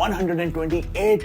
128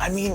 I mean,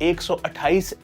128